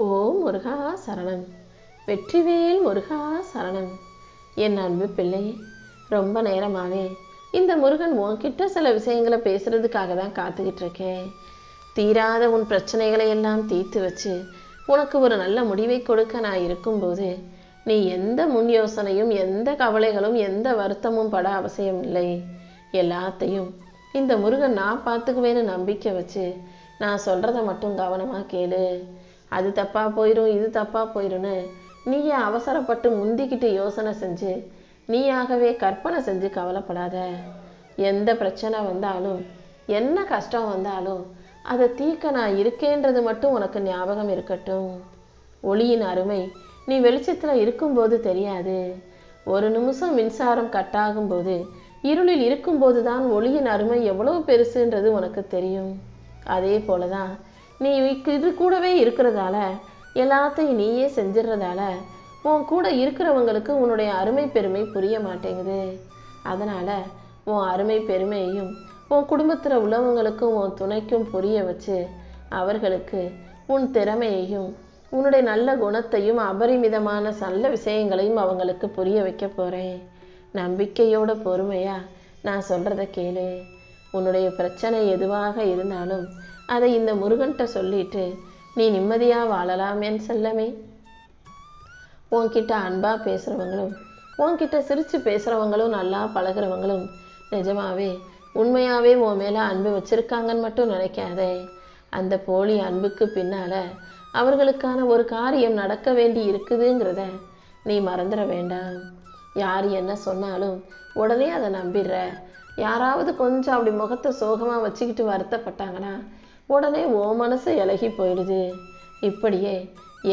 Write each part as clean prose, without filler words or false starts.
ஓம் முருகா சரணம். வெற்றிவேல் முருகா சரணம். என் அன்பு பிள்ளை, ரொம்ப நேரமாவே இந்த முருகன் உன்கிட்ட சில விஷயங்களை பேசுறதுக்காக தான் காத்துக்கிட்டு இருக்கேன். தீராத உன் பிரச்சனைகளை எல்லாம் தீர்த்து வச்சு உனக்கு ஒரு நல்ல முடிவை கொடுக்க நான் இருக்கும்போது நீ எந்த முன் யோசனையும், எந்த கவலைகளும், எந்த வருத்தமும் பட அவசியம் இல்லை. எல்லாத்தையும் இந்த முருகன் நான் பார்த்துக்குவேன்னு நம்பிக்கை வச்சு நான் சொல்றத மட்டும் கவனமா கேளு. அது தப்பா போயிடும், இது தப்பா போயிடும்னு நீயே அவசரப்பட்டு முந்திக்கிட்டு யோசனை செஞ்சு நீயாகவே கற்பனை செஞ்சு கவலைப்படாத. எந்த பிரச்சனை வந்தாலும், என்ன கஷ்டம் வந்தாலும் அதை தீர்க்க நான் இருக்கேன்றது மட்டும் உனக்கு ஞாபகம் இருக்கட்டும். ஒளியின் அருமை நீ வெளிச்சத்தில் இருக்கும்போது தெரியாது. ஒரு நிமிஷம் மின்சாரம் கட்டாகும் போது, இருளில் இருக்கும்போது தான் ஒளியின் அருமை எவ்வளவு பெருசுன்றது உனக்கு தெரியும். அதே போலதான் நீ இது கூடவே இருக்கிறதால, எல்லாத்தையும் நீயே செஞ்சிடறதால உன் கூட இருக்கிறவங்களுக்கு உன்னுடைய அருமை பெருமை புரிய மாட்டேங்குது. அதனால உன் அருமை பெருமையையும் உன் குடும்பத்தில் உள்ளவங்களுக்கும் உன் துணைக்கும் புரிய வச்சு அவர்களுக்கு உன் திறமையையும் உன்னுடைய நல்ல குணத்தையும் அபரிமிதமான நல்ல விஷயங்களையும் அவங்களுக்கு புரிய வைக்க போறேன். நம்பிக்கையோட பொறுமையா நான் சொல்றத கேளு. உன்னுடைய பிரச்சனை எதுவாக இருந்தாலும் அதை இந்த முருகன்கிட்ட சொல்லிட்டு நீ நிம்மதியா வாழலாம் என் செல்லமே. உன்கிட்ட அன்பா பேசுறவங்களும், உன்கிட்ட சிரிச்சு பேசுறவங்களும், நல்லா பழகிறவங்களும் நிஜமாவே உண்மையாவே உன் மேல அன்பு வச்சிருக்காங்கன்னு மட்டும் நினைக்காதே. அந்த போலி அன்புக்கு பின்னால அவர்களுக்கான ஒரு காரியம் நடக்க வேண்டி இருக்குதுங்கிறத நீ மறந்துட வேண்டாம். யார் என்ன சொன்னாலும் உடனே அதை நம்பிடுற. யாராவது கொஞ்சம் அப்படி முகத்தை சோகமா வச்சுக்கிட்டு வருத்தப்பட்டாங்கன்னா உடனே ஓ மனசு இலகி போயிடுது. இப்படியே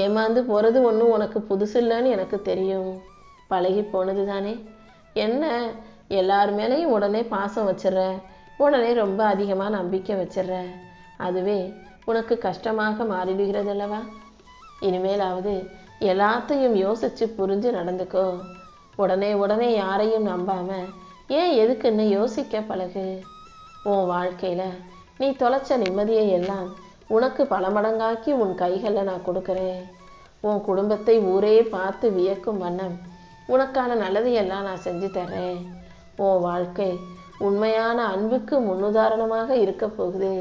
ஏமாந்து போறது ஒன்றும் உனக்கு புதுசு இல்லைன்னு எனக்கு தெரியும். பழகி போனது தானே. என்ன எல்லார் மேலேயும் உடனே பாசம் வச்சிடுற, உடனே ரொம்ப அதிகமாக நம்பிக்கை வச்சிடுற. அதுவே உனக்கு கஷ்டமாக மாறிடுகிறது அல்லவா? இனிமேலாவது எல்லாத்தையும் யோசிச்சு புரிஞ்சு நடந்துக்கோ. உடனே யாரையும் நம்பாம ஏன் எதுக்குன்னு யோசிக்க பழகு. உன் வாழ்க்கையில நீ தொலைச்ச நிம்மதியை எல்லாம் உனக்கு பல மடங்காக்கி உன் கைகளில் நான் கொடுக்குறேன். உன் குடும்பத்தை ஊரே பார்த்து வியக்கும் வண்ணம் உனக்கான நல்லதையெல்லாம் நான் செஞ்சு தர்றேன். உன் வாழ்க்கை உண்மையான அன்புக்கு முன்னுதாரணமாக இருக்க போகுது.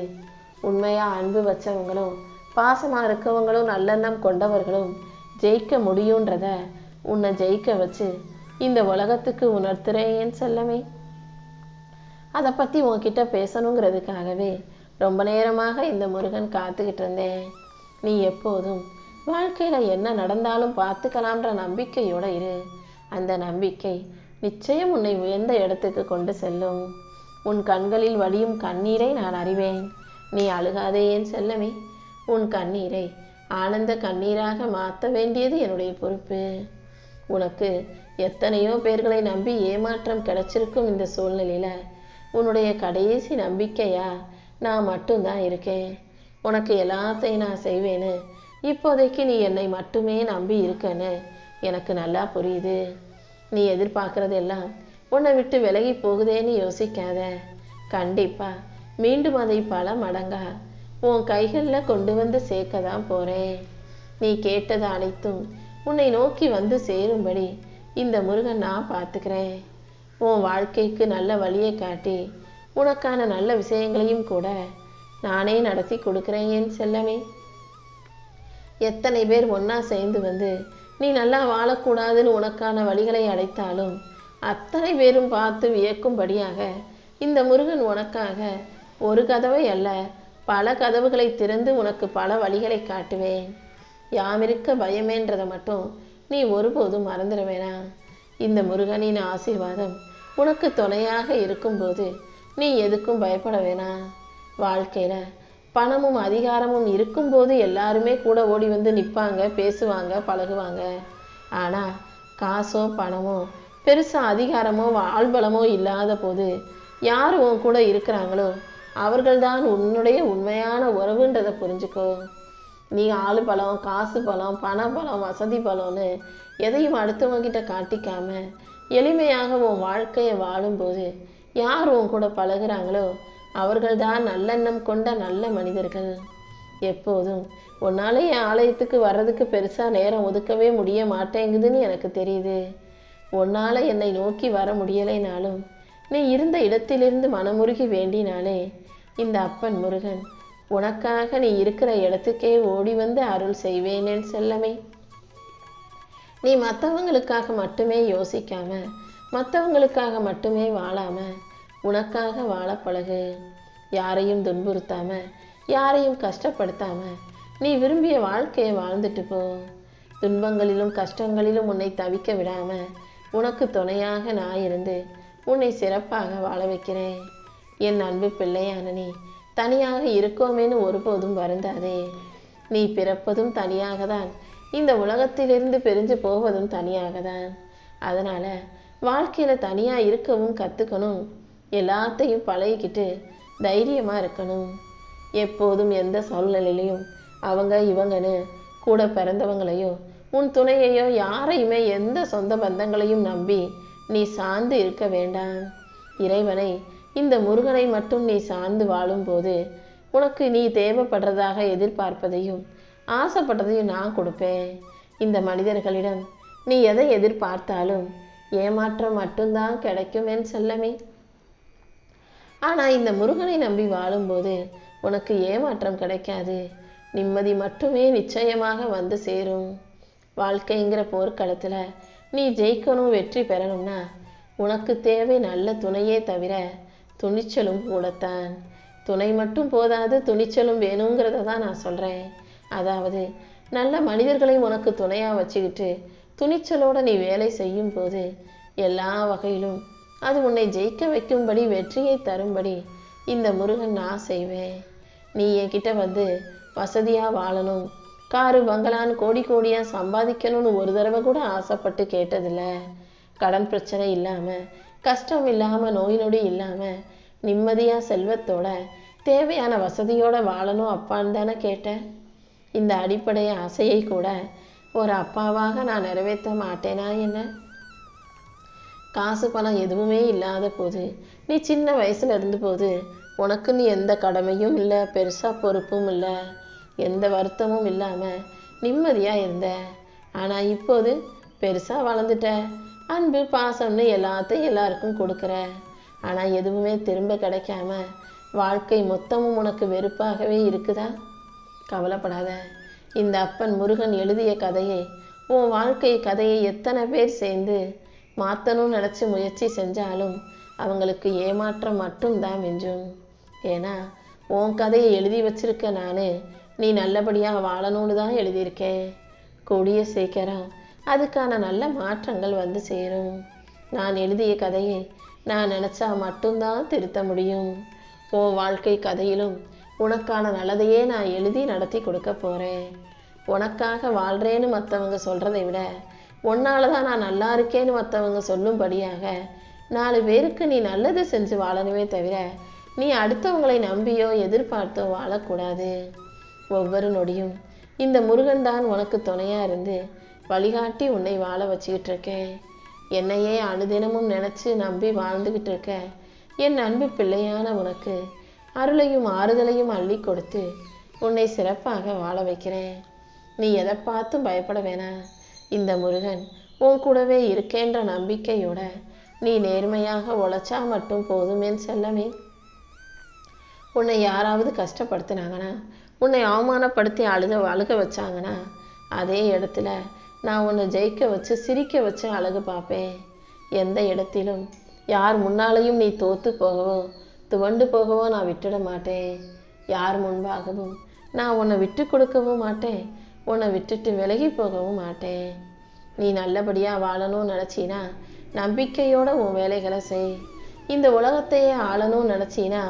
உண்மையா அன்பு வச்சவங்களும், பாசமா இருக்கவங்களும், நல்லெண்ணம் கொண்டவர்களும் ஜெயிக்க முடியுன்றத உன்னை ஜெயிக்க வச்சு இந்த உலகத்துக்கு உணர்த்துறேன் செல்லமே. அதை பற்றி உன்கிட்ட பேசணுங்கிறதுக்காகவே ரொம்ப நேரமாக இந்த முருகன் காத்துக்கிட்டு இருந்தேன். நீ எப்போதும் வாழ்க்கையில் என்ன நடந்தாலும் பார்த்துக்கலாம்ன்ற நம்பிக்கையோட இரு. அந்த நம்பிக்கை நிச்சயம் உன்னை உயர்ந்த இடத்துக்கு கொண்டு செல்லும். உன் கண்களில் வடியும் கண்ணீரை நான் அறிவேன். நீ அழுகாதே என் செல்லமே. உன் கண்ணீரை ஆனந்த கண்ணீராக மாற்ற வேண்டியது என்னுடைய பொறுப்பு. உனக்கு எத்தனையோ பேர்களை நம்பி ஏமாற்றம் கிடைச்சிருக்கும் இந்த சூழ்நிலையில உன்னுடைய கடைசி நம்பிக்கையா நான் மட்டும்தான் இருக்கேன். உனக்கு எல்லாத்தையும் நான் செய்வேன்னு இப்போதைக்கு நீ என்னை மட்டுமே நம்பி இருக்கன்னு எனக்கு நல்லா புரியுது. நீ எதிர்பார்க்கறது எல்லாம் உன்னை விட்டு விலகி போகுதேன்னு யோசிக்காத. கண்டிப்பா மீண்டும் அதை பல மடங்கா உன் கைகளில் கொண்டு வந்து சேர்க்க தான் போறேன். நீ கேட்டது அனைத்தும் உன்னை நோக்கி வந்து சேரும்படி இந்த முருகன் நான் பார்த்துக்கிறேன். உன் வாழ்க்கைக்கு நல்ல வழியை காட்டி உனக்கான நல்ல விஷயங்களையும் கூட நானே நடத்தி கொடுக்குறேன் என் செல்லமே. எத்தனை பேர் ஒன்னா சேர்ந்து வந்து நீ நல்லா வாழக்கூடாதுன்னு உனக்கான வழிகளை அடைத்தாலும் அத்தனை பேரும் பார்த்து வியக்கும்படியாக இந்த முருகன் உனக்காக ஒரு கதவை அல்ல பல கதவுகளை திறந்து உனக்கு பல வழிகளை காட்டுவேன். யாமிருக்க பயமேன்றதை மட்டும் நீ ஒருபோதும் மறந்துட வேணாம். இந்த முருகனின் ஆசீர்வாதம் உனக்கு துணையாக இருக்கும்போது நீ எதுக்கும் பயப்பட வேணாம். வாழ்க்கையில பணமும் அதிகாரமும் இருக்கும்போது எல்லாருமே கூட ஓடி வந்து நிற்பாங்க, பேசுவாங்க, பழகுவாங்க. ஆனா காசோ பணமோ பெருசா அதிகாரமோ ஆள்பலமோ இல்லாத போது யார் உன் கூட இருக்கிறாங்களோ அவர்கள்தான் உன்னுடைய உண்மையான உறவுன்றதை புரிஞ்சுக்கோ. நீ ஆளு பலம், காசு பலம், பண பலம், வசதி பலம்னு எதையும் அடுத்தவங்கிட்ட காட்டிக்காம எளிமையாக உன் வாழ்க்கையை வாழும்போது யார் உன் கூட பழகுறாங்களோ அவர்கள்தான் நல்லெண்ணம் கொண்ட நல்ல மனிதர்கள். எப்போதும் உன்னால என் ஆலயத்துக்கு வர்றதுக்கு பெருசாக நேரம் ஒதுக்கவே முடிய மாட்டேங்குதுன்னு எனக்கு தெரியுது. உன்னால் என்னை நோக்கி வர முடியலைனாலும் நீ இருந்த இடத்திலிருந்து மனமுருகி வேண்டினாலே இந்த அப்பன் முருகன் உனக்காக நீ இருக்கிற இடத்துக்கே ஓடி வந்து அருள் செய்வேனேன் செல்லமே. நீ மற்றவங்களுக்காக மட்டுமே யோசிக்காம, மற்றவங்களுக்காக மட்டுமே வாழாம உனக்காக வாழ பழகு. யாரையும் துன்புறுத்தாம, யாரையும் கஷ்டப்படுத்தாம நீ விரும்பிய வாழ்க்கையை வாழ்ந்துட்டு போ. துன்பங்களிலும் கஷ்டங்களிலும் உன்னை தவிக்க விடாம உனக்கு துணையாக நான் இருந்து உன்னை சிறப்பாக வாழ வைக்கிறேன். என் அன்பு பிள்ளையான நீ தனியாக இருக்கோமேன்னு ஒருபோதும் வருந்தாதே. நீ பிறப்பதும் தனியாக தான், இந்த உலகத்திலிருந்து பிரிஞ்சு போவதும் தனியாக தான். அதனால வாழ்க்கையில தனியா இருக்கவும் கத்துக்கணும். எல்லாத்தையும் பழகிக்கிட்டு தைரியமா இருக்கணும். எப்போதும் எந்த சூழ்நிலையிலையும் அவங்க இவங்கன்னு கூட பிறந்தவங்களையோ உன் துணையையோ யாரையுமே எந்த சொந்த பந்தங்களையும் நம்பி நீ சார்ந்து இருக்க வேண்டாம். இறைவனை, இந்த முருகனை மட்டும் நீ சார்ந்து வாழும்போது உனக்கு நீ தேவைப்படுறதாக எதிர்பார்ப்பதையும் ஆசைப்பட்டதையும் நான் கொடுப்பேன். இந்த மனிதர்களிடம் நீ எதை எதிர்பார்த்தாலும் ஏமாற்றம் மட்டும்தான் கிடைக்கும் என் செல்லமே. ஆனால் இந்த முருகனை நம்பி வாழும்போது உனக்கு ஏமாற்றம் கிடைக்காது, நிம்மதி மட்டுமே நிச்சயமாக வந்து சேரும். வாழ்க்கைங்கிற போர்க்களத்தில் நீ ஜெயிக்கணும், வெற்றி பெறணும்னா உனக்கு தேவை நல்ல துணையே தவிர துணிச்சலும் கூடத்தான். துணை மட்டும் போதாது, துணிச்சலும் வேணுங்கிறத தான் நான் சொல்கிறேன். அதாவது நல்ல மனிதர்களை உனக்கு துணையாக வச்சுக்கிட்டு துணிச்சலோடு நீ வேலை செய்யும் போது எல்லா வகையிலும் அது உன்னை ஜெயிக்க வைக்கும்படி, வெற்றியை தரும்படி இந்த முருகன் நான் செய்வேன். நீ என்கிட்ட வந்து வசதியாக வாழணும், காரு பங்களான்னு கோடி கோடியாக சம்பாதிக்கணும்னு ஒரு தடவை கூட ஆசைப்பட்டு கேட்டதில்ல. கடன் பிரச்சனை இல்லாமல், கஷ்டம் இல்லாமல், நோய் நொடி இல்லாமல் நிம்மதியாக செல்வத்தோட தேவையான வசதியோட வாழணும் அப்பான்னு தானே கேட்டேன். இந்த அடிப்படை ஆசையை கூட ஒரு அப்பாவாக நான் நிறைவேற்ற மாட்டேனா என்ன? காசு பணம் எதுவுமே இல்லாத போது, நீ சின்ன வயசுல இருந்தபோது உனக்கு நீ எந்த கடமையும் இல்லை, பெருசாக பொறுப்பும் இல்லை, எந்த வருத்தமும் இல்லாமல் நிம்மதியாக இருந்த. ஆனால் இப்போது பெருசாக வளர்ந்துட்ட, அன்பு பாசம்னு எல்லாத்தையும் எல்லாருக்கும் கொடுக்குற. ஆனால் எதுவுமே திரும்ப கிடைக்காம வாழ்க்கை மொத்தமும் உனக்கு வெறுப்பாகவே இருக்குதா? கவலைப்படாத. இந்த அப்பன் முருகன் எழுதிய கதையை, உன் வாழ்க்கை கதையை எத்தனை பேர் சேர்ந்து மாற்றணும்னு நினச்சி முயற்சி செஞ்சாலும் அவங்களுக்கு ஏமாற்றம் மட்டும்தான் மிஞ்சும். ஏன்னா உன் கதையை எழுதி வச்சிருக்க நான், நீ நல்லபடியாக வாழணும்னு தான் எழுதியிருக்கேன். கூடிய சீக்கிரம் அதுக்கான நல்ல மாற்றங்கள் வந்து சேரும். நான் எழுதிய கதையை நான் நினச்சா மட்டும்தான் திருத்த முடியும். உன் வாழ்க்கை கதையிலும் உனக்கான நல்லதையே நான் எழுதி நடத்தி கொடுக்க போகிறேன். உனக்காக வாழ்கிறேன்னு மற்றவங்க சொல்கிறதை விட உன்னால தான் நான் நல்லா இருக்கேன்னு மற்றவங்க சொல்லும்படியாக 4 பேருக்கு நீ நல்லது செஞ்சு வாழணுமே தவிர நீ அடுத்தவங்களை நம்பியோ எதிர்பார்த்தோ வாழக்கூடாது. ஒவ்வொரு நொடியும் இந்த முருகன் தான் உனக்கு துணையாக இருந்து வழிகாட்டி உன்னை வாழ வச்சுக்கிட்டு இருக்கேன். என்னையே அனுதினமும் நினச்சி நம்பி வாழ்ந்துக்கிட்டு இருக்க என் அன்பு பிள்ளையான உனக்கு அருளையும் ஆறுதலையும் அள்ளி கொடுத்து உன்னை சிறப்பாக வாழ வைக்கிறேன். நீ எதை பார்த்தும் பயப்பட வேணாம். இந்த முருகன் உன் கூடவே இருக்கேன்ற நம்பிக்கையோட நீ நேர்மையாக உழைச்சா மட்டும் போதுமேன்னு செல்லமே. உன்னை யாராவது கஷ்டப்படுத்தினாங்கன்னா, உன்னை அவமானப்படுத்தி அழுக வச்சாங்கன்னா, அதே இடத்துல நான் உன்னை ஜெயிக்க வச்சு சிரிக்க வச்சு அழகு பார்ப்பேன். எந்த இடத்திலும் யார் முன்னாலேயும் நீ தோத்து போகவோ துவண்டு போகவோ நான் விட்டுட மாட்டேன். யார் முன்பாகவும் நான் உன்னை விட்டு கொடுக்கவும் மாட்டேன், உன்னை விட்டுட்டு விலகி போகவும் மாட்டேன். நீ நல்லபடியாக வாழணும்னு நினச்சினா நம்பிக்கையோட உன் வேலைகளை செய். இந்த உலகத்தையே ஆளணும்னு நினச்சினா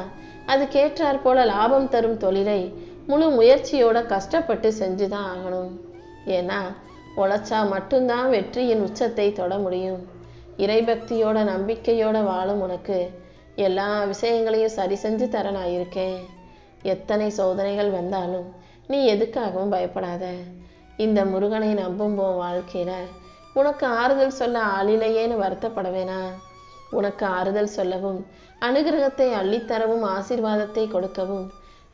அதுக்கேற்றாற் போல லாபம் தரும் தொழிலை முழு முயற்சியோட கஷ்டப்பட்டு செஞ்சு தான் ஆகணும். ஏன்னா உழைச்சா மட்டும்தான் வெற்றியின் உச்சத்தை தொட முடியும். இறைபக்தியோட நம்பிக்கையோட வாழும் உனக்கு எல்லா விஷயங்களையும் சரி செஞ்சு தர நான் இருக்கேன். எத்தனை சோதனைகள் வந்தாலும் நீ எதுக்காகவும் பயப்படாத. இந்த முருகனை நம்பும் உன் வாழ்க்கையில உனக்கு ஆறுதல் சொல்ல ஆளிலையேன்னு வருத்தப்பட வேணாம். உனக்கு ஆறுதல் சொல்லவும் அனுகிரகத்தை அள்ளித்தரவும் ஆசீர்வாதத்தை கொடுக்கவும்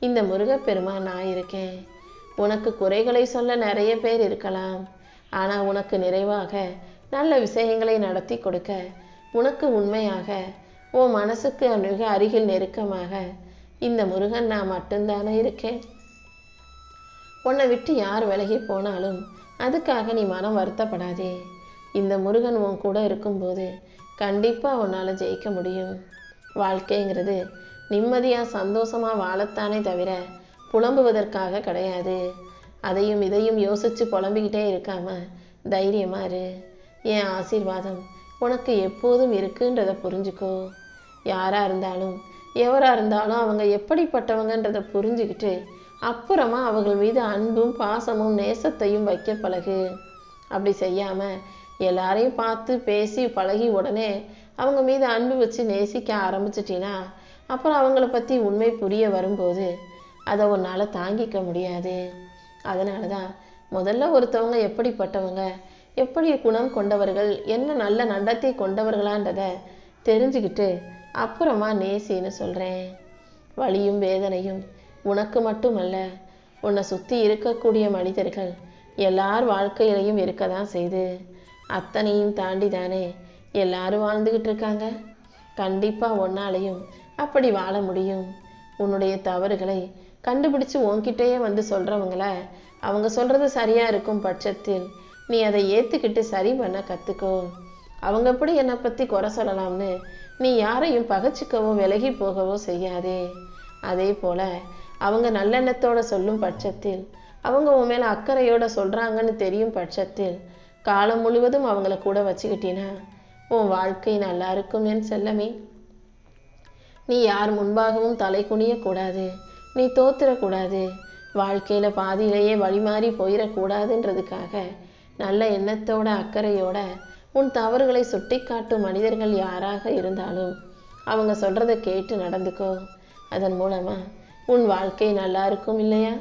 இந்த முருகப்பெருமான் நான் இருக்கேன். உனக்கு குறைகளை சொல்ல நிறைய பேர் இருக்கலாம். ஆனால் உனக்கு நிறைவாக நல்ல விஷயங்களை நடத்தி கொடுக்க, உனக்கு உண்மையாக உன் மனசுக்கு மிக அருகில் நெருக்கமாக இந்த முருகன் நான் மட்டும்தானே இருக்கேன். உன்னை விட்டு யார் விலகி போனாலும் அதுக்காக நீ மனம் வருத்தப்படாதே. இந்த முருகன் உன் கூட இருக்கும்போது கண்டிப்பாக உன்னால் ஜெயிக்க முடியும். வாழ்க்கைங்கிறது நிம்மதியாக சந்தோஷமாக வாழத்தானே தவிர புலம்புவதற்காக கிடையாது. அதையும் இதையும் யோசித்து புலம்பிக்கிட்டே இருக்காம தைரியமா இரு. என் ஆசீர்வாதம் உனக்கு எப்போதும் இருக்குன்றதை புரிஞ்சுக்கோ. யாராக இருந்தாலும் எவராக இருந்தாலும் அவங்க எப்படிப்பட்டவங்கன்றதை புரிஞ்சுக்கிட்டு அப்புறமா அவர்கள் மீது அன்பும் பாசமும் நேசத்தையும் வைக்க பழகு. அப்படி செய்யாமல் எல்லாரையும் பார்த்து பேசி பழகி உடனே அவங்க மீது அன்பு வச்சு நேசிக்க ஆரம்பிச்சிட்டினா அப்புறம் அவங்கள பற்றி உண்மை புரிய வரும்போது அதை உன்னால் தாங்கிக்க முடியாது. அதனால தான் முதல்ல ஒருத்தவங்க எப்படிப்பட்டவங்க, எப்படி குணம் கொண்டவர்கள், என்ன நல்ல நடத்தை கொண்டவர்களான்றதை தெரிஞ்சுக்கிட்டு அப்புறமா நேசின்னு சொல்கிறேன். வலியும் வேதனையும் உனக்கு மட்டுமல்ல, உன்னை சுற்றி இருக்கக்கூடிய மனிதர்கள் எல்லார் வாழ்க்கையிலையும் இருக்க தான் செய்து. அத்தனையும் தாண்டி தானே எல்லாரும் வாழ்ந்துக்கிட்டு இருக்காங்க. கண்டிப்பாக ஒன்னாலையும் அப்படி வாழ முடியும். உன்னுடைய தவறுகளை கண்டுபிடிச்சு உன்கிட்டயே வந்து சொல்கிறவங்கள அவங்க சொல்கிறது சரியாக இருக்கும் பட்சத்தில் நீ அதை ஏற்றுக்கிட்டு சரி பண்ண கற்றுக்கோ. அவங்க எப்படி என்னை பற்றி குறை சொல்லலாம்னு நீ யாரையும் பகைச்சிக்கவோ விலகி போகவோ செய்யாதே. அதே போல் அவங்க நல்லெண்ணத்தோடு சொல்லும் பட்சத்தில், அவங்க உன் மேலே அக்கறையோடு சொல்கிறாங்கன்னு தெரியும் பட்சத்தில் காலம் முழுவதும் அவங்கள கூட வச்சுக்கிட்டினா உன் வாழ்க்கை நல்லா இருக்கும் என் செல்லமே. நீ யார் முன்பாகவும் தலை குனியக்கூடாது. நீ தோத்துடக்கூடாது. வாழ்க்கையில் பாதியிலேயே வழிமாறி போயிடக்கூடாதுன்றதுக்காக நல்ல எண்ணத்தோட அக்கறையோட உன் தவறுகளை சுட்டி காட்டும் மனிதர்கள் யாராக இருந்தாலும் அவங்க சொல்கிறத கேட்டு நடந்துக்கோ. அதன் மூலமாக உன் வாழ்க்கை நல்லா இருக்கும் இல்லையா?